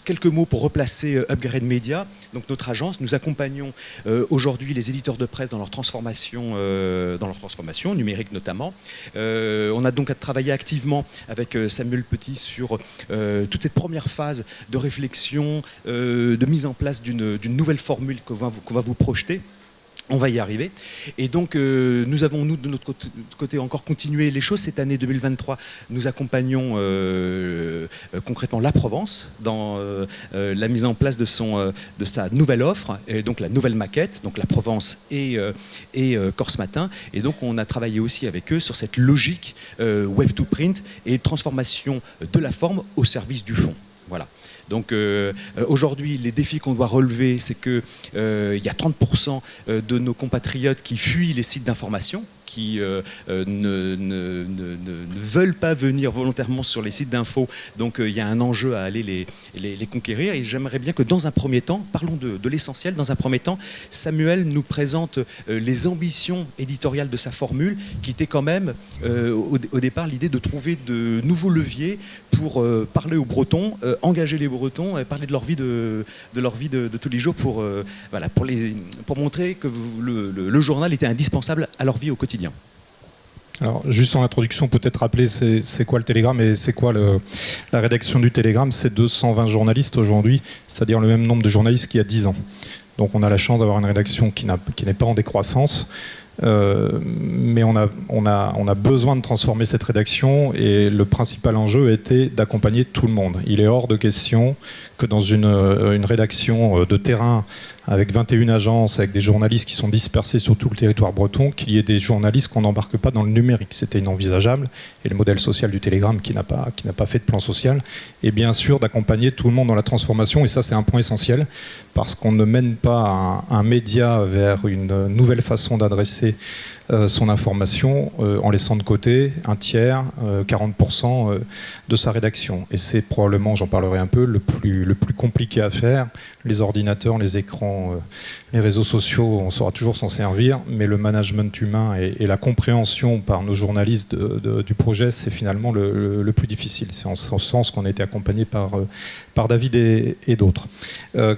quelques mots pour replacer Upgrade Media, donc notre agence. Nous accompagnons aujourd'hui les éditeurs de presse dans leur transformation numérique notamment. On a donc travaillé activement avec Samuel Petit sur toute cette première phase de réflexion, de mise en place d'une nouvelle formule qu'on va vous projeter. On va y arriver. Et donc, nous avons, nous, de notre côté, encore continué les choses. Cette année 2023, nous accompagnons concrètement la Provence dans la mise en place de sa nouvelle offre, et donc la nouvelle maquette, donc la Provence et Corse Matin. Et donc, on a travaillé aussi avec eux sur cette logique web to print et transformation de la forme au service du fond. Voilà. Donc aujourd'hui, les défis qu'on doit relever, c'est qu'il y a 30% de nos compatriotes qui fuient les sites d'information, qui ne veulent pas venir volontairement sur les sites d'info. Donc il y a un enjeu à aller les conquérir. Et j'aimerais bien que dans un premier temps, parlons de l'essentiel, dans un premier temps, Samuel nous présente les ambitions éditoriales de sa formule, qui était quand même au départ l'idée de trouver de nouveaux leviers pour parler aux Bretons, engager les Bretons, parler de leur vie de tous les jours pour montrer que le journal était indispensable à leur vie au quotidien. Alors, juste en introduction, peut-être rappeler c'est quoi le Télégramme et c'est quoi la rédaction du Télégramme. C'est 220 journalistes aujourd'hui, c'est-à-dire le même nombre de journalistes qu'il y a 10 ans. Donc on a la chance d'avoir une rédaction qui n'est pas en décroissance. Mais on a besoin de transformer cette rédaction et le principal enjeu était d'accompagner tout le monde. Il est hors de question que dans une rédaction de terrain avec 21 agences, avec des journalistes qui sont dispersés sur tout le territoire breton, qu'il y ait des journalistes qu'on n'embarque pas dans le numérique. C'était inenvisageable. Et le modèle social du Télégramme qui n'a pas fait de plan social. Et bien sûr d'accompagner tout le monde dans la transformation. Et ça, c'est un point essentiel parce qu'on ne mène pas un média vers une nouvelle façon d'adresser son information en laissant de côté un tiers, 40% de sa rédaction. Et c'est probablement, j'en parlerai un peu, le plus compliqué à faire. Les ordinateurs, les écrans, les réseaux sociaux, on saura toujours s'en servir, mais le management humain et la compréhension par nos journalistes du projet, c'est finalement le plus difficile. C'est en ce sens qu'on a été accompagné par David et d'autres.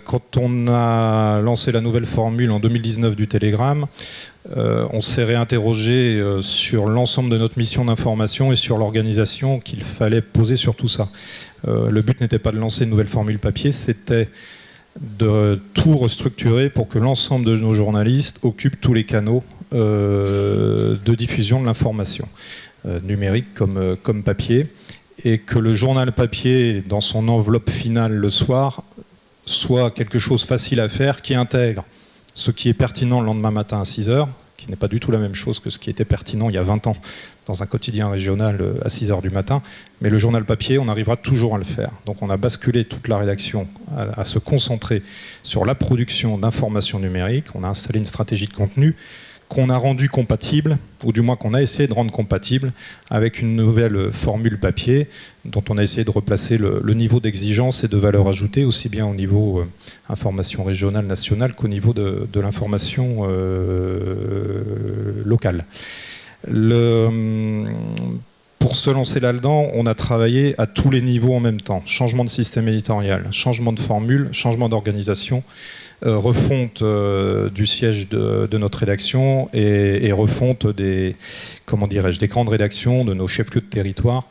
Quand on a lancé la nouvelle formule en 2019 du Télégramme, on s'est réinterrogé sur l'ensemble de notre mission d'information et sur l'organisation qu'il fallait poser sur tout ça. Le but n'était pas de lancer une nouvelle formule papier, c'était de tout restructurer pour que l'ensemble de nos journalistes occupent tous les canaux de diffusion de l'information, numérique comme papier, et que le journal papier, dans son enveloppe finale le soir, soit quelque chose facile à faire qui intègre ce qui est pertinent le lendemain matin à 6h, qui n'est pas du tout la même chose que ce qui était pertinent il y a 20 ans dans un quotidien régional à 6h du matin. Mais le journal papier, on arrivera toujours à le faire. Donc on a basculé toute la rédaction à se concentrer sur la production d'informations numériques. On a installé une stratégie de contenu qu'on a rendu compatible, ou du moins qu'on a essayé de rendre compatible avec une nouvelle formule papier dont on a essayé de replacer le niveau d'exigence et de valeur ajoutée aussi bien au niveau information régionale, nationale qu'au niveau de l'information locale. Pour se lancer là-dedans, on a travaillé à tous les niveaux en même temps. Changement de système éditorial, changement de formule, changement d'organisation, refonte du siège de notre rédaction et refonte des grandes rédactions, de nos chefs-lieux de territoire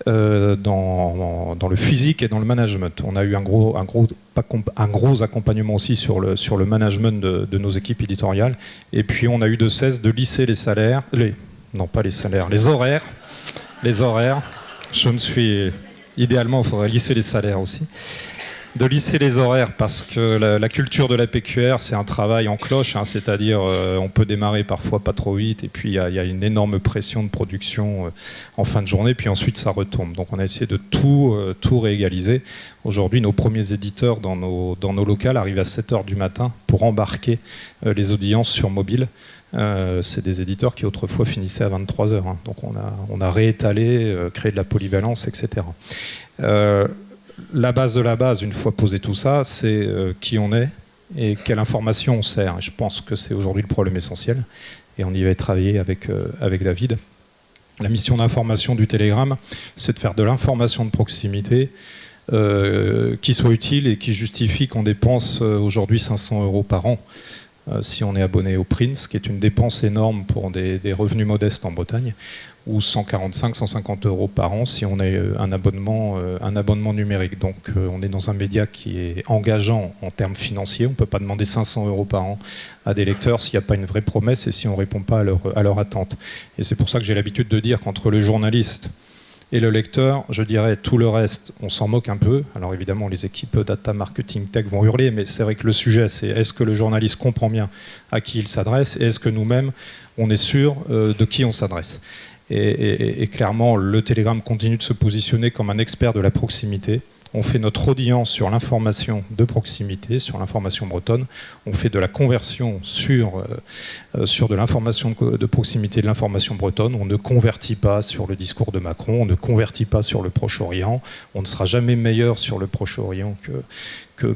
dans le physique et dans le management. On a eu un gros accompagnement aussi sur le management de nos équipes éditoriales. Et puis on a eu de cesse de lisser les salaires, les horaires. Idéalement, il faudrait lisser les salaires aussi. De lisser les horaires parce que la culture de la PQR, c'est un travail en cloche, c'est-à-dire on peut démarrer parfois pas trop vite et puis il y a une énorme pression de production en fin de journée, puis ensuite ça retombe. Donc on a essayé de tout réégaliser. Aujourd'hui, nos premiers éditeurs dans nos locales arrivent à 7h du matin pour embarquer les audiences sur mobile. C'est des éditeurs qui autrefois finissaient à 23h. Donc on a réétalé, créé de la polyvalence, etc. La base de la base, une fois posé tout ça, c'est qui on est et quelle information on sert. Et je pense que c'est aujourd'hui le problème essentiel. Et on y va travailler avec David. La mission d'information du Télégramme, c'est de faire de l'information de proximité qui soit utile et qui justifie qu'on dépense aujourd'hui 500 € par an si on est abonné au print, ce qui est une dépense énorme pour des revenus modestes en Bretagne, ou 145, 150 € par an si on a un abonnement numérique. Donc on est dans un média qui est engageant en termes financiers. On ne peut pas demander 500 € par an à des lecteurs s'il n'y a pas une vraie promesse et si on ne répond pas à leur attente. Et c'est pour ça que j'ai l'habitude de dire qu'entre le journaliste et le lecteur, je dirais tout le reste, on s'en moque un peu. Alors évidemment, les équipes data, marketing, tech vont hurler, mais c'est vrai que le sujet, c'est est-ce que le journaliste comprend bien à qui il s'adresse et est-ce que nous-mêmes, on est sûr de qui on s'adresse. Et clairement, le Télégramme continue de se positionner comme un expert de la proximité. On fait notre audience sur l'information de proximité, sur l'information bretonne. On fait de la conversion sur de l'information de proximité, de l'information bretonne. On ne convertit pas sur le discours de Macron, on ne convertit pas sur le Proche-Orient. On ne sera jamais meilleur sur le Proche-Orient que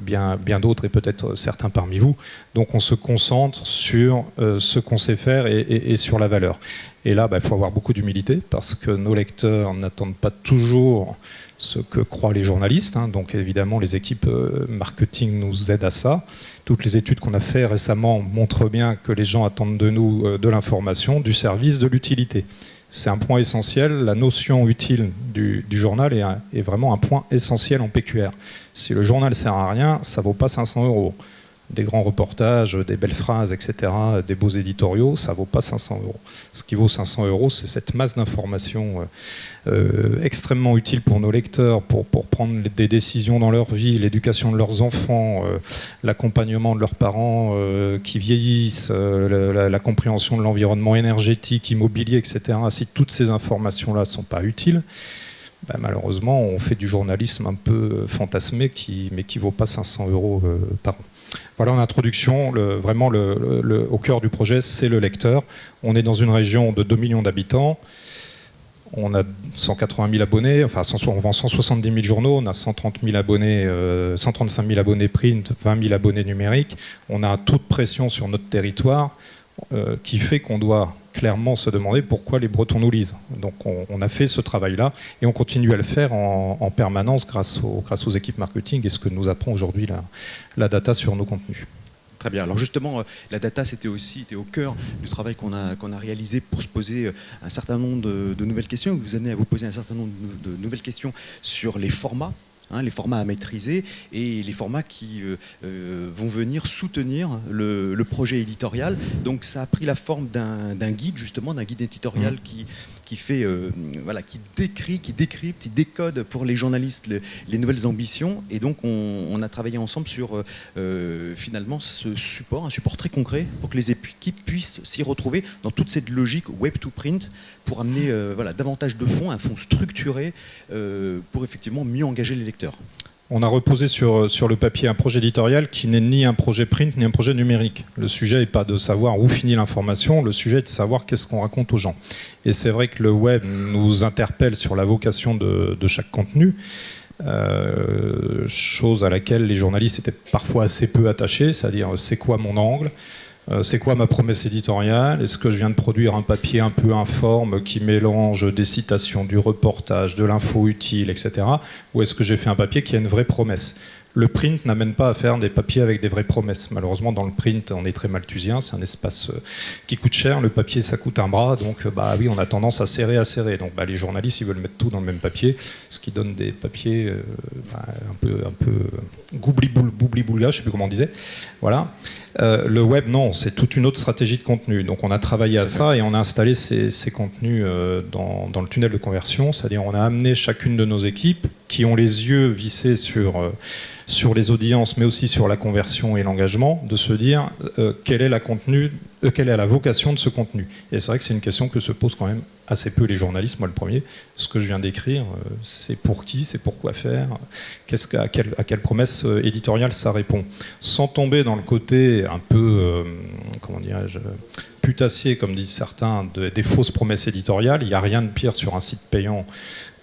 bien d'autres et peut-être certains parmi vous. Donc on se concentre sur ce qu'on sait faire et sur la valeur. Et là, il faut avoir beaucoup d'humilité parce que nos lecteurs n'attendent pas toujours ce que croient les journalistes. Donc évidemment, les équipes marketing nous aident à ça. Toutes les études qu'on a faites récemment montrent bien que les gens attendent de nous de l'information, du service, de l'utilité. C'est un point essentiel. La notion utile du journal est vraiment un point essentiel en PQR. Si le journal ne sert à rien, ça ne vaut pas 500 €. Des grands reportages, des belles phrases, etc., des beaux éditoriaux, ça ne vaut pas 500 €. Ce qui vaut 500 €, c'est cette masse d'informations extrêmement utile pour nos lecteurs, pour prendre des décisions dans leur vie, l'éducation de leurs enfants, l'accompagnement de leurs parents qui vieillissent, la compréhension de l'environnement énergétique, immobilier, etc. Si toutes ces informations-là ne sont pas utiles, malheureusement, on fait du journalisme un peu fantasmé, mais qui ne vaut pas 500 € par an. Voilà en introduction, vraiment au cœur du projet, c'est le lecteur. On est dans une région de 2 millions d'habitants. On a 180 000 abonnés, enfin on vend 170 000 journaux, on a 135 000 abonnés print, 20 000 abonnés numériques. On a un taux de pression sur notre territoire qui fait qu'on doit clairement se demander pourquoi les Bretons nous lisent. Donc on a fait ce travail-là et on continue à le faire en permanence grâce aux équipes marketing et ce que nous apprend aujourd'hui la data sur nos contenus. Très bien. Alors justement, la data, c'était au cœur du travail qu'on a réalisé pour se poser un certain nombre de nouvelles questions. Vous amenez à vous poser un certain nombre de nouvelles questions sur les formats. Les formats à maîtriser et les formats qui vont venir soutenir le projet éditorial. Donc ça a pris la forme d'un guide, justement, d'un guide éditorial qui décrit, qui décrypte, qui décode pour les journalistes les nouvelles ambitions. Et donc on a travaillé ensemble sur finalement ce support, un support très concret pour que les équipes puissent s'y retrouver dans toute cette logique web to print pour amener davantage de fonds, un fonds structuré pour effectivement mieux engager les lecteurs. On a reposé sur le papier un projet éditorial qui n'est ni un projet print ni un projet numérique. Le sujet n'est pas de savoir où finit l'information, le sujet est de savoir qu'est-ce qu'on raconte aux gens. Et c'est vrai que le web nous interpelle sur la vocation de chaque contenu, chose à laquelle les journalistes étaient parfois assez peu attachés, c'est-à-dire c'est quoi mon angle ? C'est quoi ma promesse éditoriale ? Est-ce que je viens de produire un papier un peu informe qui mélange des citations, du reportage, de l'info utile, etc. Ou est-ce que j'ai fait un papier qui a une vraie promesse ? Le print n'amène pas à faire des papiers avec des vraies promesses. Malheureusement, dans le print, on est très malthusien, c'est un espace qui coûte cher. Le papier, ça coûte un bras, donc oui, on a tendance à serrer. Donc les journalistes, ils veulent mettre tout dans le même papier, ce qui donne des papiers un peu goubli-boulga, je ne sais plus comment on disait. Voilà. Le web, non, c'est toute une autre stratégie de contenu. Donc on a travaillé à ça et on a installé ces contenus dans le tunnel de conversion, c'est-à-dire on a amené chacune de nos équipes qui ont les yeux vissés sur les audiences, mais aussi sur la conversion et l'engagement, de se dire quelle est la vocation de ce contenu. Et c'est vrai que c'est une question que se posent quand même assez peu les journalistes, moi le premier. Ce que je viens d'écrire, c'est pour qui, c'est pour quoi faire, à quelle promesse éditoriale ça répond. Sans tomber dans le côté un peu, putassier, comme disent certains, des fausses promesses éditoriales. Il n'y a rien de pire sur un site payant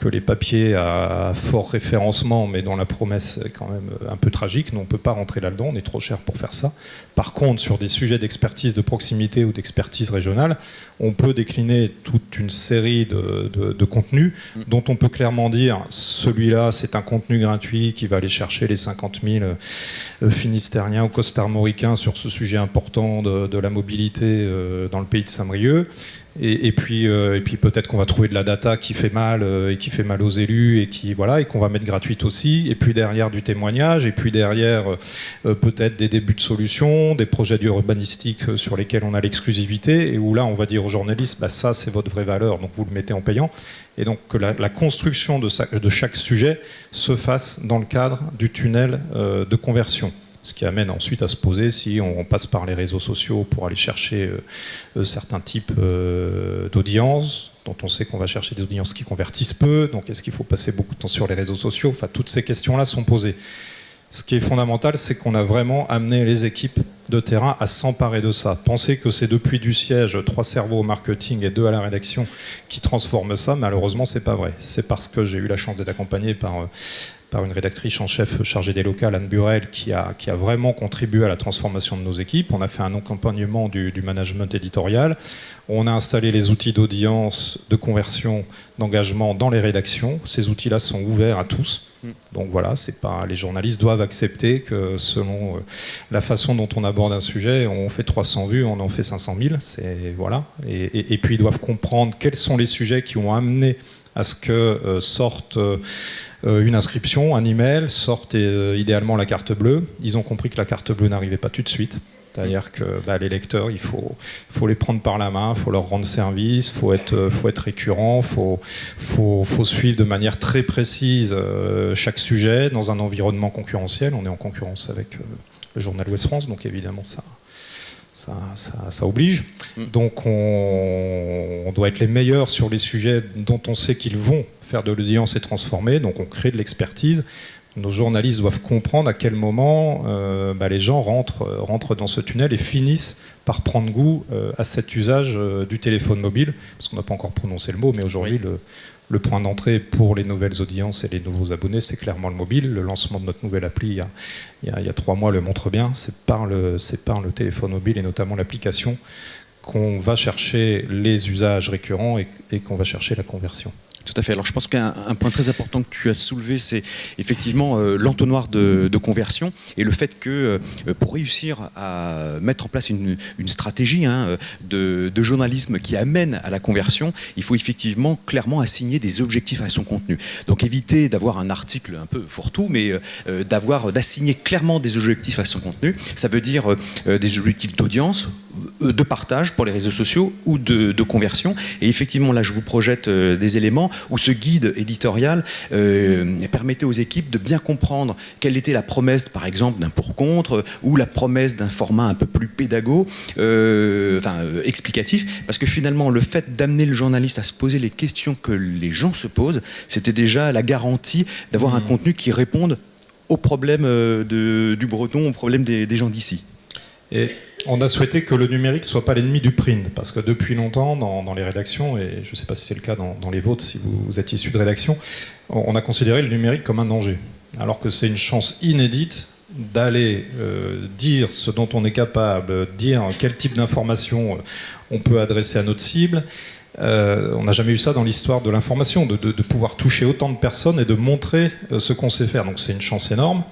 que les papiers à fort référencement, mais dont la promesse est quand même un peu tragique. Nous, on ne peut pas rentrer là-dedans, on est trop cher pour faire ça. Par contre, sur des sujets d'expertise de proximité ou d'expertise régionale, on peut décliner toute une série de contenus dont on peut clairement dire celui-là, c'est un contenu gratuit qui va aller chercher les 50 000 Finistériens ou Costarmoricains sur ce sujet important de la mobilité dans le pays de Saint-Brieuc. Et puis peut-être qu'on va trouver de la data qui fait mal et qui fait mal aux élus et qu'on va mettre gratuite aussi. Et puis derrière du témoignage, et puis derrière peut-être des débuts de solutions, des projets urbanistiques sur lesquels on a l'exclusivité et où là on va dire aux journalistes bah, ça c'est votre vraie valeur, donc vous le mettez en payant. Et donc que la construction de chaque sujet se fasse dans le cadre du tunnel de conversion. Ce qui amène ensuite à se poser si on passe par les réseaux sociaux pour aller chercher certains types d'audiences, dont on sait qu'on va chercher des audiences qui convertissent peu, donc est-ce qu'il faut passer beaucoup de temps sur les réseaux sociaux? Enfin, toutes ces questions-là sont posées. Ce qui est fondamental, c'est qu'on a vraiment amené les équipes de terrain à s'emparer de ça. Penser que c'est depuis du siège 3 cerveaux au marketing et 2 à la rédaction qui transforment ça, malheureusement, c'est pas vrai. C'est parce que j'ai eu la chance d'être accompagné par une rédactrice en chef chargée des locales, Anne Burel, qui a vraiment contribué à la transformation de nos équipes. On a fait un accompagnement du management éditorial. On a installé les outils d'audience, de conversion, d'engagement dans les rédactions. Ces outils-là sont ouverts à tous. Donc voilà, les journalistes doivent accepter que selon la façon dont on aborde un sujet, on fait 300 vues, on en fait 500 000. Voilà. Et puis ils doivent comprendre quels sont les sujets qui ont amené à ce que sorte une inscription, un email, sorte idéalement la carte bleue. Ils ont compris que la carte bleue n'arrivait pas tout de suite. C'est-à-dire que les lecteurs, il faut les prendre par la main, il faut leur rendre service, il faut être récurrent, il faut suivre de manière très précise chaque sujet dans un environnement concurrentiel. On est en concurrence avec le journal Ouest France, donc évidemment ça oblige. Donc on doit être les meilleurs sur les sujets dont on sait qu'ils vont faire de l'audience et transformer, donc on crée de l'expertise. Nos journalistes doivent comprendre à quel moment les gens rentrent dans ce tunnel et finissent par prendre goût à cet usage du téléphone mobile, parce qu'on n'a pas encore prononcé le mot, mais aujourd'hui le point d'entrée pour les nouvelles audiences et les nouveaux abonnés, c'est clairement le mobile. Le lancement de notre nouvelle appli il y a 3 mois le montre bien, c'est par le téléphone mobile et notamment l'application qu'on va chercher les usages récurrents et qu'on va chercher la conversion. Tout à fait. Alors je pense qu'un point très important que tu as soulevé, c'est effectivement l'entonnoir de conversion et le fait que pour réussir à mettre en place une stratégie de journalisme qui amène à la conversion, il faut effectivement clairement assigner des objectifs à son contenu. Donc éviter d'avoir un article un peu fourre-tout, mais d'assigner clairement des objectifs à son contenu. Ça veut dire des objectifs d'audience, de partage pour les réseaux sociaux ou de conversion. Et effectivement, là, je vous projette des éléments où ce guide éditorial permettait aux équipes de bien comprendre quelle était la promesse, par exemple, d'un pour-contre ou la promesse d'un format un peu plus pédago, explicatif, parce que finalement, le fait d'amener le journaliste à se poser les questions que les gens se posent, c'était déjà la garantie d'avoir un contenu qui réponde aux problèmes du breton, aux problèmes des gens d'ici. Et on a souhaité que le numérique ne soit pas l'ennemi du print, parce que depuis longtemps, dans les rédactions, et je ne sais pas si c'est le cas dans les vôtres, si vous êtes issus de rédaction, on a considéré le numérique comme un danger, alors que c'est une chance inédite d'aller dire ce dont on est capable, dire quel type d'information on peut adresser à notre cible. On n'a jamais eu ça dans l'histoire de l'information, de pouvoir toucher autant de personnes et de montrer ce qu'on sait faire. Donc c'est une chance énorme.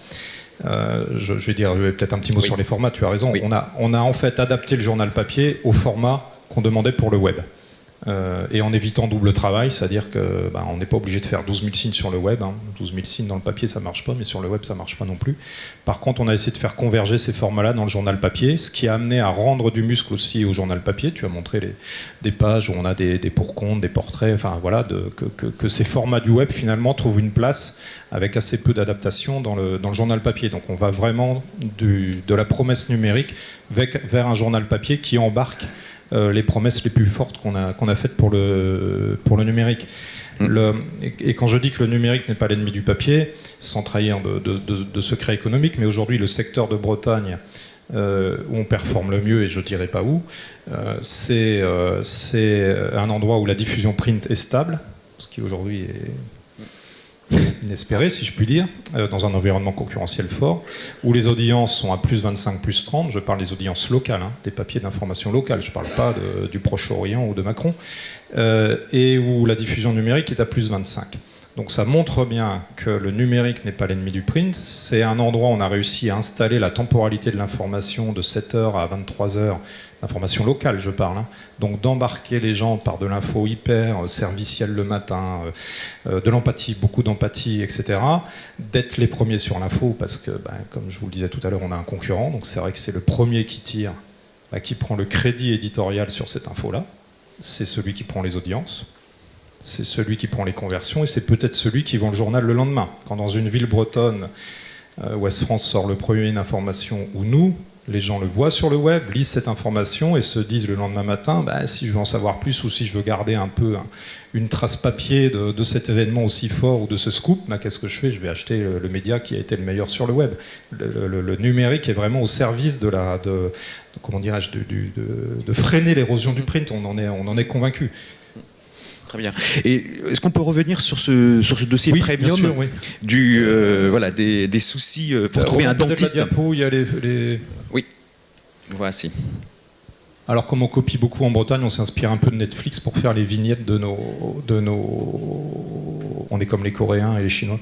Je vais dire peut-être un petit mot sur les formats, tu as raison. Oui. On a en fait adapté le journal papier au format qu'on demandait pour le web. Et en évitant double travail, c'est-à-dire qu'on n'est pas obligé de faire 12 000 signes sur le web. 12 000 signes dans le papier, ça ne marche pas, mais sur le web, ça ne marche pas non plus. Par contre, on a essayé de faire converger ces formats-là dans le journal papier, ce qui a amené à rendre du muscle aussi au journal papier. Tu as montré des pages où on a des pour-comptes, des portraits, enfin voilà, que ces formats du web finalement trouvent une place avec assez peu d'adaptation dans le journal papier. Donc on va vraiment de la promesse numérique vers un journal papier qui embarque les promesses les plus fortes qu'on a faites pour le numérique. Et quand je dis que le numérique n'est pas l'ennemi du papier, sans trahir de secret économique, mais aujourd'hui le secteur de Bretagne où on performe le mieux, et je ne dirais pas où, c'est un endroit où la diffusion print est stable, ce qui aujourd'hui est inespéré, si je puis dire, dans un environnement concurrentiel fort, où les audiences sont à plus 25, plus 30, je parle des audiences locales, hein, des papiers d'information locale, je ne parle pas du Proche-Orient ou de Macron, et où la diffusion numérique est à plus 25. Donc ça montre bien que le numérique n'est pas l'ennemi du print. C'est un endroit où on a réussi à installer la temporalité de l'information de 7h à 23h, l'information locale je parle, hein. Donc d'embarquer les gens par de l'info hyper servicielle le matin, de l'empathie, beaucoup d'empathie, etc. D'être les premiers sur l'info parce que, comme je vous le disais tout à l'heure, on a un concurrent, donc c'est vrai que c'est le premier qui tire, qui prend le crédit éditorial sur cette info-là. C'est celui qui prend les audiences. C'est celui qui prend les conversions et c'est peut-être celui qui vend le journal le lendemain. Quand dans une ville bretonne, Ouest France sort le premier une information ou nous, les gens le voient sur le web, lisent cette information et se disent le lendemain matin, si je veux en savoir plus ou si je veux garder un peu une trace papier de cet événement aussi fort ou de ce scoop, qu'est-ce que je fais ? Je vais acheter le média qui a été le meilleur sur le web. Le numérique est vraiment au service de freiner l'érosion du print, on en est convaincu. Très bien. Et est-ce qu'on peut revenir sur ce dossier premium, bien sûr, oui. Des soucis pour trouver un dentiste? La diapo, il y a les... Oui, voici. Alors comme on copie beaucoup en Bretagne, on s'inspire un peu de Netflix pour faire les vignettes de nos... On est comme les Coréens et les Chinois.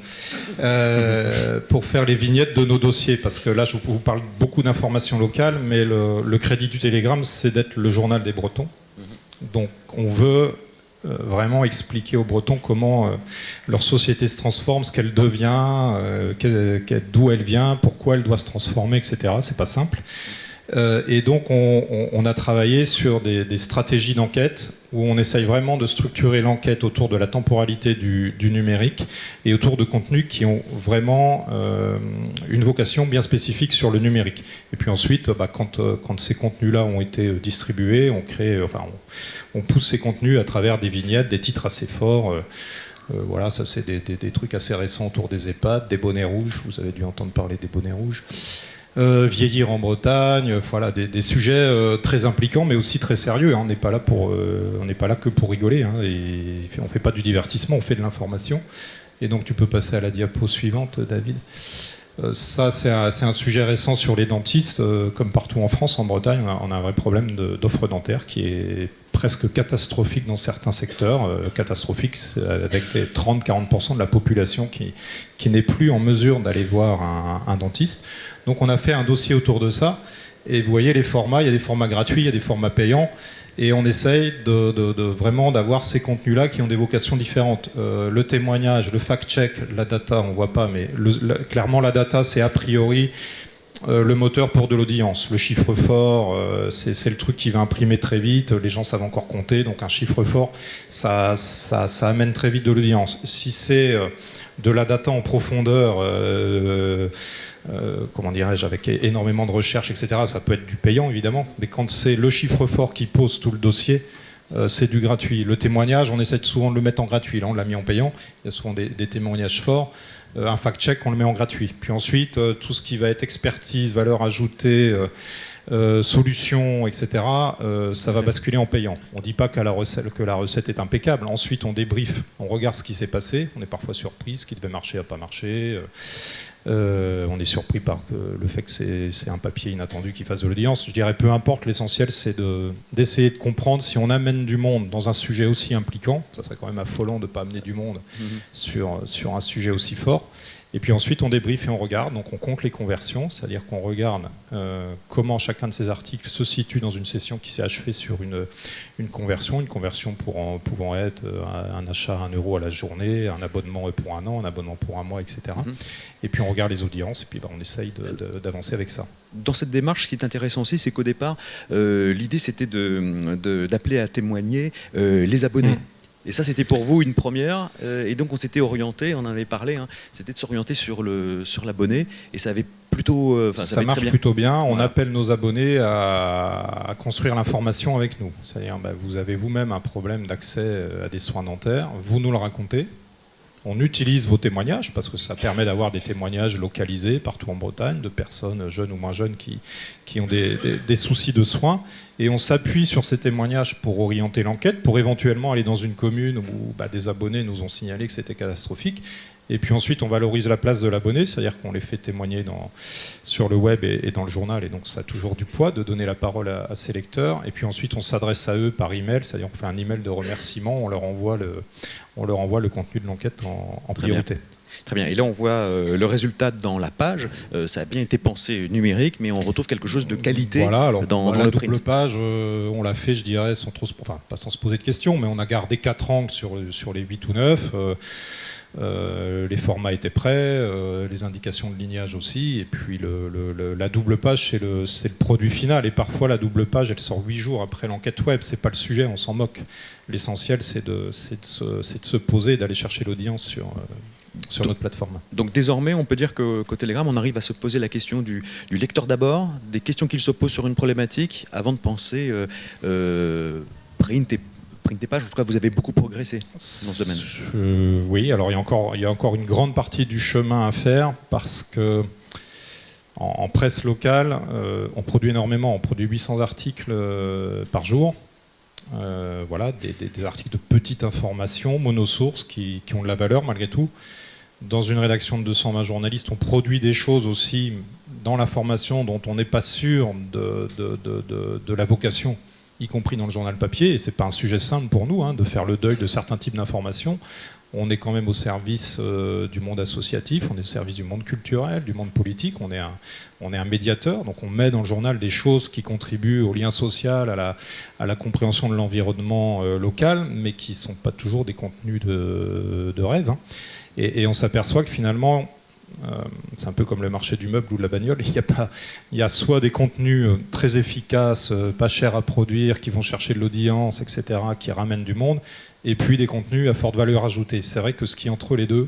Pour faire les vignettes de nos dossiers. Parce que là, je vous parle beaucoup d'informations locales, mais le crédit du Télégramme, c'est d'être le journal des Bretons. Donc on veut... vraiment expliquer aux Bretons comment leur société se transforme, ce qu'elle devient, d'où elle vient, pourquoi elle doit se transformer, etc. C'est pas simple. Et donc on a travaillé sur des stratégies d'enquête où on essaye vraiment de structurer l'enquête autour de la temporalité du numérique et autour de contenus qui ont vraiment une vocation bien spécifique sur le numérique. Et puis ensuite, quand ces contenus-là ont été distribués, on pousse ces contenus à travers des vignettes, des titres assez forts. Voilà, ça c'est des trucs assez récents autour des EHPAD, des bonnets rouges, vous avez dû entendre parler des bonnets rouges. Vieillir en Bretagne, voilà, des sujets très impliquants mais aussi très sérieux, hein. On n'est pas là que pour rigoler, hein. On ne fait pas du divertissement, on fait de l'information. Et donc tu peux passer à la diapo suivante, David. Ça c'est un sujet récent sur les dentistes, comme partout en France, en Bretagne, on a un vrai problème d'offre dentaire qui est presque catastrophique dans certains secteurs, catastrophique avec 30-40% de la population qui n'est plus en mesure d'aller voir un dentiste. Donc on a fait un dossier autour de ça, et vous voyez les formats, il y a des formats gratuits, il y a des formats payants, et on essaye vraiment d'avoir ces contenus-là qui ont des vocations différentes. Le témoignage, le fact-check, la data, on ne voit pas, mais clairement la data c'est a priori le moteur pour de l'audience. Le chiffre fort, c'est le truc qui va imprimer très vite, les gens savent encore compter, donc un chiffre fort, ça amène très vite de l'audience. Si c'est de la data en profondeur, comment dirais-je, avec énormément de recherche, etc., ça peut être du payant évidemment, mais quand c'est le chiffre fort qui pose tout le dossier, c'est du gratuit. Le témoignage, on essaie souvent de le mettre en gratuit, là on l'a mis en payant, il y a souvent des témoignages forts. Un fact-check, on le met en gratuit. Puis ensuite, tout ce qui va être expertise, valeur ajoutée, solution, etc., ça va basculer en payant. On ne dit pas que la recette est impeccable. Ensuite, on débriefe, on regarde ce qui s'est passé. On est parfois surpris, ce qui devait marcher n'a pas marché. On est surpris par le fait que c'est un papier inattendu qui fasse de l'audience. Je dirais peu importe, l'essentiel c'est d'essayer de comprendre si on amène du monde dans un sujet aussi impliquant, ça serait quand même affolant de ne pas amener du monde sur un sujet aussi fort. Et puis ensuite on débriefe et on regarde, donc on compte les conversions, c'est-à-dire qu'on regarde comment chacun de ces articles se situe dans une session qui s'est achevée sur une conversion pouvant être un achat à 1 euro à la journée, un abonnement pour un an, un abonnement pour un mois, etc. Et puis on regarde les audiences et puis on essaye d'avancer avec ça. Dans cette démarche, ce qui est intéressant aussi, c'est qu'au départ, l'idée c'était d'appeler à témoigner les abonnés. Et ça, c'était pour vous une première. Et donc, on s'était orienté, on en avait parlé, hein, c'était de s'orienter sur l'abonné. Et ça avait plutôt... ça marche plutôt bien. On appelle nos abonnés à construire l'information avec nous. C'est-à-dire, vous avez vous-même un problème d'accès à des soins dentaires. Vous nous le racontez. On utilise vos témoignages parce que ça permet d'avoir des témoignages localisés partout en Bretagne de personnes jeunes ou moins jeunes qui ont des soucis de soins. Et on s'appuie sur ces témoignages pour orienter l'enquête, pour éventuellement aller dans une commune où des abonnés nous ont signalé que c'était catastrophique. Et puis ensuite, on valorise la place de l'abonné, c'est-à-dire qu'on les fait témoigner sur le web et dans le journal, et donc ça a toujours du poids de donner la parole à ces lecteurs. Et puis ensuite, on s'adresse à eux par email, c'est-à-dire qu'on fait un email de remerciement, on leur envoie le contenu de l'enquête en priorité. Très bien. Et là, on voit le résultat dans la page. Ça a bien été pensé numérique, mais on retrouve quelque chose de qualité dans la le double print. page, on l'a fait, je dirais, pas sans se poser de questions, mais on a gardé 4 angles sur les 8 ou 9. Les formats étaient prêts, les indications de lignage aussi, et puis la double page, c'est le produit final. Et parfois, la double page, elle sort 8 jours après l'enquête web. C'est pas le sujet, on s'en moque. L'essentiel, c'est de se poser et d'aller chercher l'audience sur notre plateforme. Donc désormais, on peut dire qu'au Telegram, on arrive à se poser la question du lecteur d'abord, des questions qu'il se pose sur une problématique, avant de penser print et page. En tout cas, vous avez beaucoup progressé dans ce domaine. Oui, alors il y a encore une grande partie du chemin à faire, parce que en presse locale, on produit énormément, on produit 800 articles par jour. Voilà, des articles de petite information, monosources, qui ont de la valeur malgré tout. Dans une rédaction de 220 journalistes, on produit des choses aussi dans l'information dont on n'est pas sûr de la vocation, y compris dans le journal papier. Et ce n'est pas un sujet simple pour nous de faire le deuil de certains types d'informations. On est quand même au service du monde associatif, on est au service du monde culturel, du monde politique, on est un médiateur, donc on met dans le journal des choses qui contribuent au lien social, à la compréhension de l'environnement local, mais qui ne sont pas toujours des contenus de rêve. Et on s'aperçoit que finalement, c'est un peu comme le marché du meuble ou de la bagnole, il y a soit des contenus très efficaces, pas chers à produire, qui vont chercher de l'audience, etc., qui ramènent du monde, et puis des contenus à forte valeur ajoutée. C'est vrai que ce qui est entre les deux,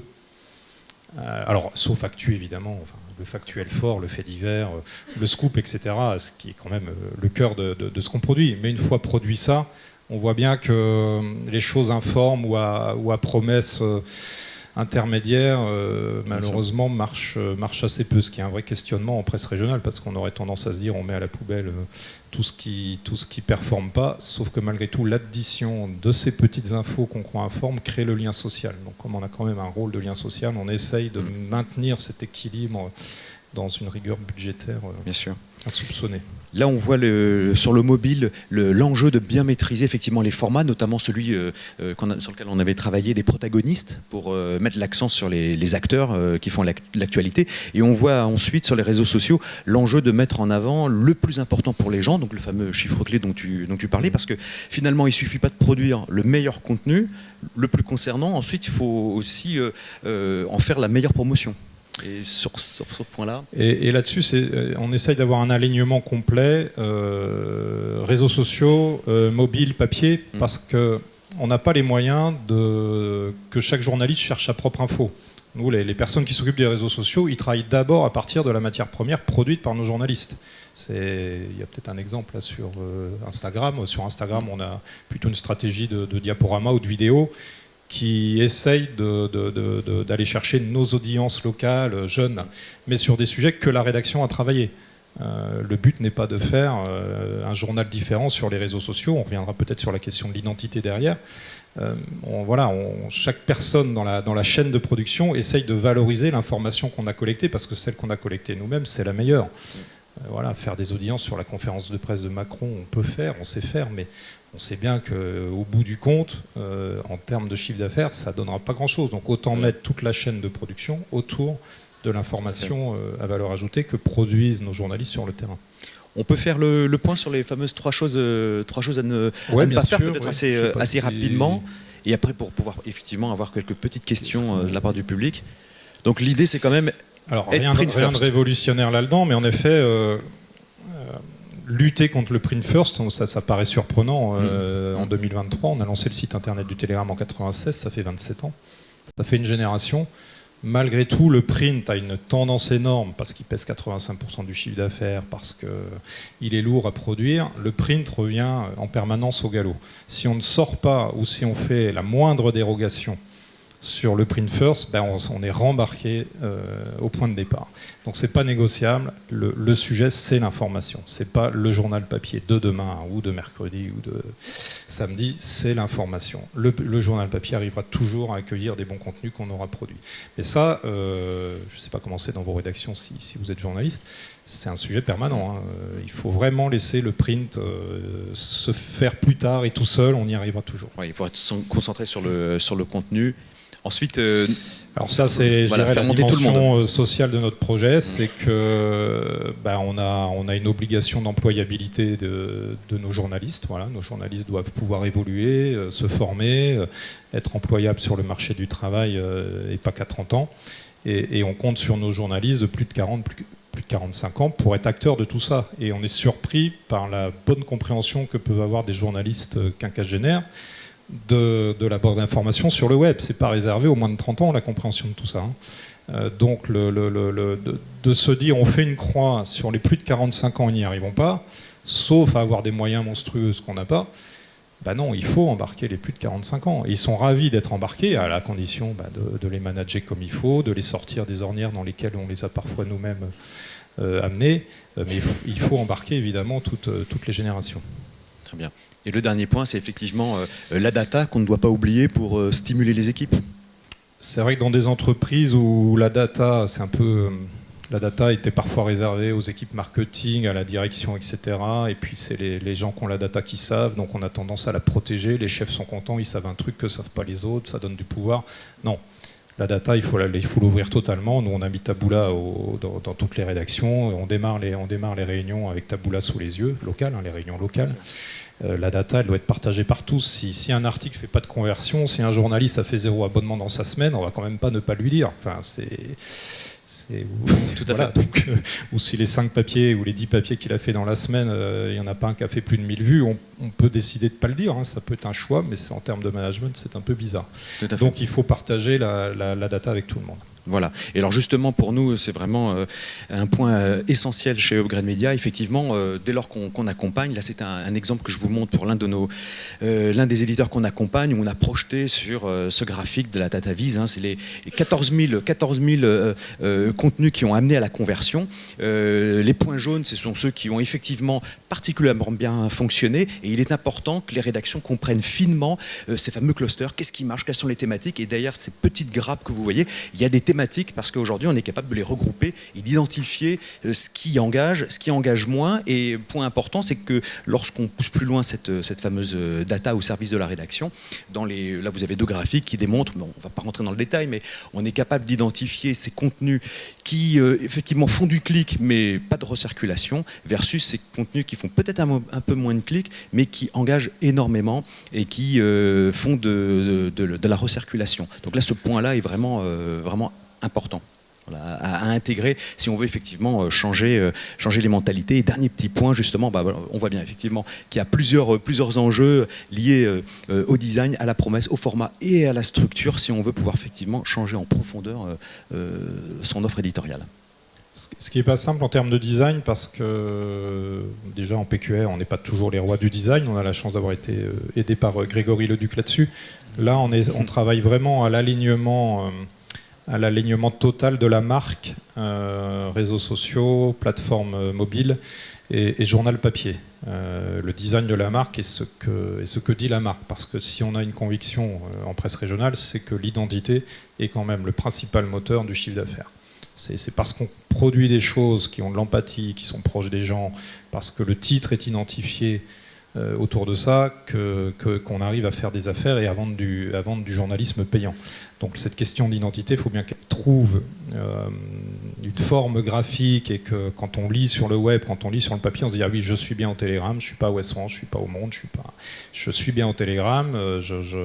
alors sauf actu évidemment, le factuel fort, le fait divers, le scoop, etc., ce qui est quand même le cœur de ce qu'on produit. Mais une fois produit ça, on voit bien que les choses informes ou à promesses intermédiaire, malheureusement, marche assez peu, ce qui est un vrai questionnement en presse régionale, parce qu'on aurait tendance à se dire on met à la poubelle tout ce qui performe pas, sauf que malgré tout, l'addition de ces petites infos qu'on croit informes crée le lien social. Donc comme on a quand même un rôle de lien social, on essaye de maintenir cet équilibre dans une rigueur budgétaire bien sûr insoupçonnée. Là, on voit sur le mobile l'enjeu de bien maîtriser effectivement les formats, notamment celui sur lequel on avait travaillé des protagonistes pour mettre l'accent sur les acteurs qui font l'actualité. Et on voit ensuite sur les réseaux sociaux l'enjeu de mettre en avant le plus important pour les gens, donc le fameux chiffre clé dont tu parlais, parce que finalement, il ne suffit pas de produire le meilleur contenu, le plus concernant. Ensuite, il faut aussi en faire la meilleure promotion. Et sur ce point-là. Et là-dessus, on essaye d'avoir un alignement complet, réseaux sociaux, mobile, papier, parce qu'on n'a pas les moyens que chaque journaliste cherche sa propre info. Nous, les personnes qui s'occupent des réseaux sociaux, ils travaillent d'abord à partir de la matière première produite par nos journalistes. Il y a peut-être un exemple là sur Instagram. Sur Instagram, on a plutôt une stratégie de diaporama ou de vidéo qui essaye d'aller chercher nos audiences locales, jeunes, mais sur des sujets que la rédaction a travaillé. Le but n'est pas de faire un journal différent sur les réseaux sociaux, on reviendra peut-être sur la question de l'identité derrière. Chaque personne dans la chaîne de production essaye de valoriser l'information qu'on a collectée, parce que celle qu'on a collectée nous-mêmes, c'est la meilleure. Faire des audiences sur la conférence de presse de Macron, on sait faire, mais on sait bien qu'au bout du compte, en termes de chiffre d'affaires, ça ne donnera pas grand-chose. Donc autant mettre toute la chaîne de production autour de l'information à valeur ajoutée que produisent nos journalistes sur le terrain. On peut faire le point sur les fameuses trois choses à ne pas faire, peut-être assez rapidement, et après pour pouvoir effectivement avoir quelques petites questions de la part du public. Donc l'idée, c'est quand même rien de révolutionnaire là-dedans, mais en effet, lutter contre le print first, ça paraît surprenant. En 2023, on a lancé le site internet du Telegram en 96, ça fait 27 ans. Ça fait une génération. Malgré tout, le print a une tendance énorme parce qu'il pèse 85% du chiffre d'affaires, parce qu'il est lourd à produire. Le print revient en permanence au galop. Si on ne sort pas ou si on fait la moindre dérogation sur le print first, ben on est rembarqué au point de départ. Donc c'est pas négociable. Le sujet, c'est l'information. C'est pas le journal papier de demain ou de mercredi ou de samedi, c'est l'information. Le journal papier arrivera toujours à accueillir des bons contenus qu'on aura produits. Mais ça, je sais pas comment c'est dans vos rédactions si vous êtes journaliste, c'est un sujet permanent. Hein. Il faut vraiment laisser le print se faire plus tard et tout seul, on y arrivera toujours. Ouais, il faut être concentré sur le contenu. Ensuite, alors ça, c'est la dimension sociale de notre projet, c'est que on a une obligation d'employabilité de nos journalistes. Voilà, nos journalistes doivent pouvoir évoluer, se former, être employables sur le marché du travail et pas qu'à 30 ans. Et on compte sur nos journalistes de plus de 40, plus de 45 ans pour être acteurs de tout ça. Et on est surpris par la bonne compréhension que peuvent avoir des journalistes quinquagénaires de la bord d'information sur le web. C'est pas réservé aux moins de 30 ans, la compréhension de tout ça. Donc de se dire on fait une croix sur les plus de 45 ans, ils n'y arrivons pas, sauf à avoir des moyens monstrueux, ce qu'on n'a pas. Non, il faut embarquer les plus de 45 ans. Ils sont ravis d'être embarqués à la condition de les manager comme il faut, de les sortir des ornières dans lesquelles on les a parfois nous-mêmes amenés. Mais il faut embarquer évidemment toutes les générations. Très bien. Et le dernier point, c'est effectivement la data qu'on ne doit pas oublier pour stimuler les équipes. C'est vrai que dans des entreprises où la data, c'est un peu... La data était parfois réservée aux équipes marketing, à la direction, etc. Et puis c'est les gens qui ont la data qui savent, donc on a tendance à la protéger. Les chefs sont contents, ils savent un truc que ne savent pas les autres, ça donne du pouvoir. Non, la data, il faut l'ouvrir totalement. Nous, on a mis Taboola dans toutes les rédactions. On démarre les réunions avec Taboola sous les yeux, locales, les réunions locales. La data, elle doit être partagée par tous. Si un article ne fait pas de conversion, si un journaliste a fait 0 abonnement dans sa semaine, on va quand même pas ne pas lui dire. Enfin, tout à fait. Donc, ou si les 5 papiers ou les 10 papiers qu'il a fait dans la semaine, il n'y en a pas un qui a fait plus de 1000 vues, on peut décider de ne pas le dire. Hein. Ça peut être un choix, mais en termes de management, c'est un peu bizarre. Donc il faut partager la data avec tout le monde. Voilà. Et alors justement, pour nous, c'est vraiment un point essentiel chez Upgrade Media. Effectivement, dès lors qu'on accompagne, là c'est un exemple que je vous montre pour l'un des éditeurs qu'on accompagne, où on a projeté sur ce graphique de la DataVis, hein, c'est les 14 000 contenus qui ont amené à la conversion. Les points jaunes, ce sont ceux qui ont effectivement particulièrement bien fonctionné, et il est important que les rédactions comprennent finement ces fameux clusters, qu'est-ce qui marche, quelles sont les thématiques, et derrière ces petites grappes que vous voyez, il y a des thématiques, parce qu'aujourd'hui on est capable de les regrouper et d'identifier ce qui engage moins. Et point important, c'est que lorsqu'on pousse plus loin cette fameuse data au service de la rédaction, là vous avez 2 graphiques qui démontrent, on ne va pas rentrer dans le détail, mais on est capable d'identifier ces contenus qui effectivement font du clic mais pas de recirculation, versus ces contenus qui font peut-être un peu moins de clics mais qui engagent énormément et qui font de la recirculation. Donc là, ce point-là est vraiment important à intégrer si on veut effectivement changer les mentalités. Et dernier petit point, justement, on voit bien effectivement qu'il y a plusieurs enjeux liés au design, à la promesse, au format et à la structure, si on veut pouvoir effectivement changer en profondeur son offre éditoriale. Ce qui n'est pas simple en termes de design, parce que déjà en PQR, on n'est pas toujours les rois du design. On a la chance d'avoir été aidé par Grégory Leduc là-dessus. Là, on travaille vraiment à l'alignement total de la marque, réseaux sociaux, plateformes mobiles et journal papier. Le design de la marque est ce que dit la marque, parce que si on a une conviction en presse régionale, c'est que l'identité est quand même le principal moteur du chiffre d'affaires. C'est parce qu'on produit des choses qui ont de l'empathie, qui sont proches des gens, parce que le titre est identifié autour de ça, qu'on arrive à faire des affaires et à vendre du journalisme payant. Donc cette question d'identité, il faut bien qu'elle trouve une forme graphique, et que quand on lit sur le web, quand on lit sur le papier, on se dit « Ah oui, je suis bien au Télégramme, je ne suis pas à Ouest France, je ne suis pas au Monde, je suis bien au Télégramme ».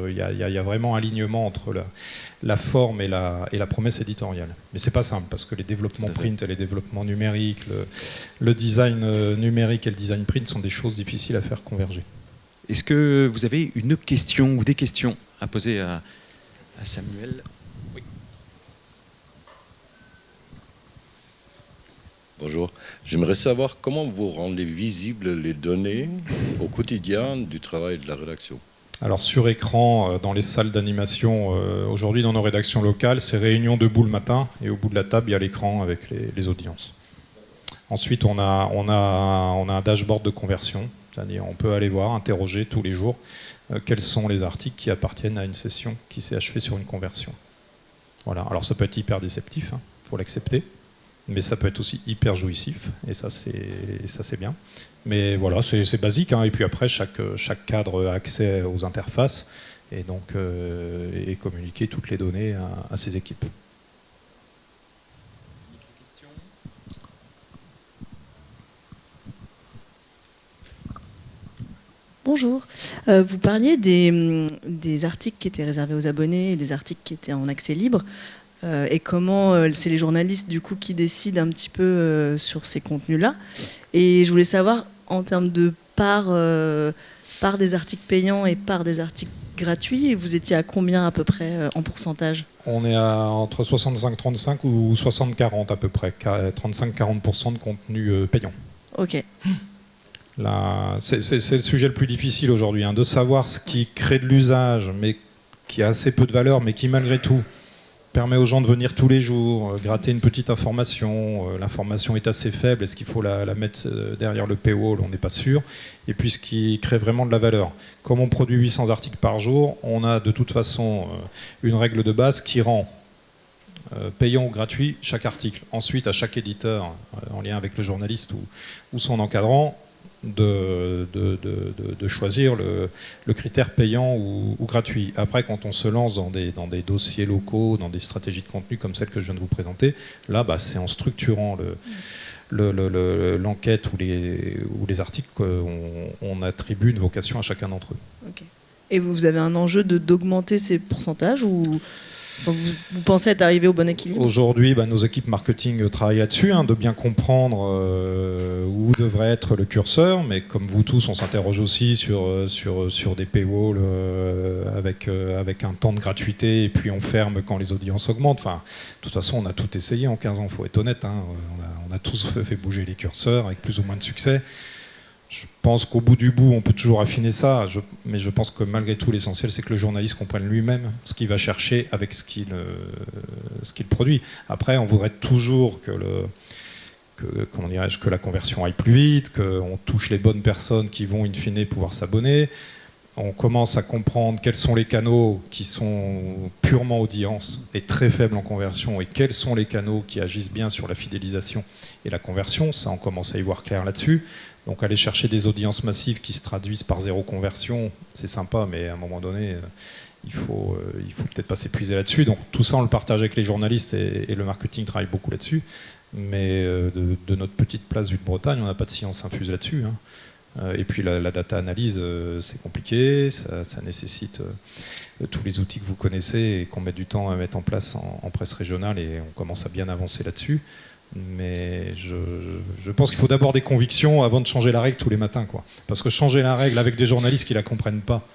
Il y a vraiment un alignement entre la forme et la promesse éditoriale. Mais c'est pas simple, parce que les développements print et les développements numériques, le design numérique et le design print sont des choses difficiles à faire converger. Est-ce que vous avez une question ou des questions à poser à Samuel? Oui. Bonjour. J'aimerais savoir comment vous rendez visibles les données au quotidien du travail de la rédaction. Alors sur écran, dans les salles d'animation, aujourd'hui dans nos rédactions locales, c'est réunion debout le matin et au bout de la table, il y a l'écran avec les audiences. Ensuite, on a un dashboard de conversion, c'est-à-dire on peut aller voir, interroger tous les jours quels sont les articles qui appartiennent à une session qui s'est achevée sur une conversion. Voilà. Alors ça peut être hyper déceptif, faut l'accepter, mais ça peut être aussi hyper jouissif, et ça c'est bien. Mais voilà, c'est basique, et puis après chaque cadre a accès aux interfaces et donc et communiquer toutes les données à ses équipes. Bonjour. Vous parliez des articles qui étaient réservés aux abonnés et des articles qui étaient en accès libre. Et comment c'est les journalistes du coup qui décident un petit peu sur ces contenus-là. Et je voulais savoir en termes de part des articles payants et part des articles gratuits, et vous étiez à combien à peu près en pourcentage? On est entre 65-35 ou 60-40 à peu près, 35-40% de contenu payant. Ok. C'est le sujet le plus difficile aujourd'hui, de savoir ce qui crée de l'usage, mais qui a assez peu de valeur, mais qui malgré tout permet aux gens de venir tous les jours, gratter une petite information. L'information est assez faible, est-ce qu'il faut la mettre derrière le paywall? On n'est pas sûr. Et puis ce qui crée vraiment de la valeur. Comme on produit 800 articles par jour, on a de toute façon une règle de base qui rend payant ou gratuit chaque article. Ensuite, à chaque éditeur, en lien avec le journaliste ou son encadrant, de choisir le critère payant ou gratuit. Après, quand on se lance dans des dossiers locaux, dans des stratégies de contenu comme celle que je viens de vous présenter, là, c'est en structurant l'enquête ou les articles qu'on attribue une vocation à chacun d'entre eux. Okay. Et vous avez un enjeu d'augmenter ces pourcentages ou vous pensez être arrivé au bon équilibre? Aujourd'hui, nos équipes marketing travaillent là-dessus, de bien comprendre où devrait être le curseur, mais comme vous tous, on s'interroge aussi sur des paywalls avec un temps de gratuité, et puis on ferme quand les audiences augmentent. Enfin, de toute façon, on a tout essayé en 15 ans, il faut être honnête. On a tous fait bouger les curseurs avec plus ou moins de succès. Je pense qu'au bout du bout, on peut toujours affiner ça, mais je pense que malgré tout, l'essentiel, c'est que le journaliste comprenne lui-même ce qu'il va chercher avec ce qu'il produit. Après, on voudrait toujours que la conversion aille plus vite, qu'on touche les bonnes personnes qui vont, in fine, pouvoir s'abonner. On commence à comprendre quels sont les canaux qui sont purement audience et très faibles en conversion, et quels sont les canaux qui agissent bien sur la fidélisation et la conversion. Ça, on commence à y voir clair là-dessus. Donc aller chercher des audiences massives qui se traduisent par zéro conversion, c'est sympa, mais à un moment donné, il faut peut-être pas s'épuiser là-dessus. Donc tout ça, on le partage avec les journalistes, et le marketing travaille beaucoup là-dessus. Mais de notre petite place vue de Bretagne, on n'a pas de science infuse là-dessus. Et puis la data analyse, c'est compliqué, ça nécessite tous les outils que vous connaissez et qu'on met du temps à mettre en place en presse régionale, et on commence à bien avancer là-dessus. Mais je pense qu'il faut d'abord des convictions avant de changer la règle tous les matins, Parce que changer la règle avec des journalistes qui ne la comprennent pas,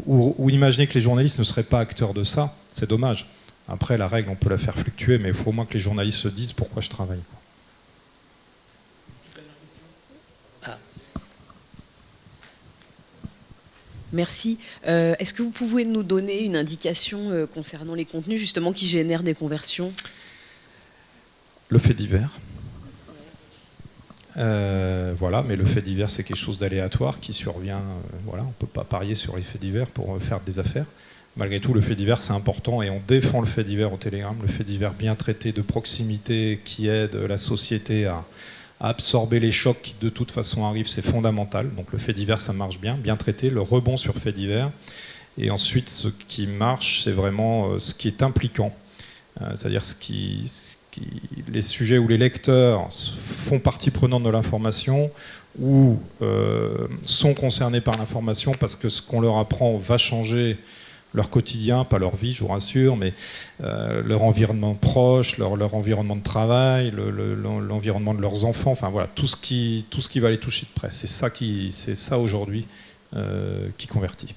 ou imaginer que les journalistes ne seraient pas acteurs de ça, c'est dommage. Après, la règle, on peut la faire fluctuer, mais il faut au moins que les journalistes se disent pourquoi je travaille. Merci. Est-ce que vous pouvez nous donner une indication concernant les contenus justement qui génèrent des conversions? Le fait divers. Voilà, mais le fait divers, c'est quelque chose d'aléatoire qui survient. Voilà, on ne peut pas parier sur les faits divers pour faire des affaires. Malgré tout, le fait divers, c'est important, et on défend le fait divers au Telegram. Le fait divers bien traité, de proximité, qui aide la société à absorber les chocs qui de toute façon arrivent, c'est fondamental. Donc le fait divers, ça marche bien traité, le rebond sur fait divers. Et ensuite, ce qui marche, c'est vraiment ce qui est impliquant. C'est-à-dire les sujets où les lecteurs font partie prenante de l'information, ou sont concernés par l'information parce que ce qu'on leur apprend va changer leur quotidien, pas leur vie, je vous rassure, mais leur environnement proche, leur environnement de travail, l'environnement de leurs enfants, enfin voilà, tout ce qui va les toucher de près. C'est ça aujourd'hui qui convertit.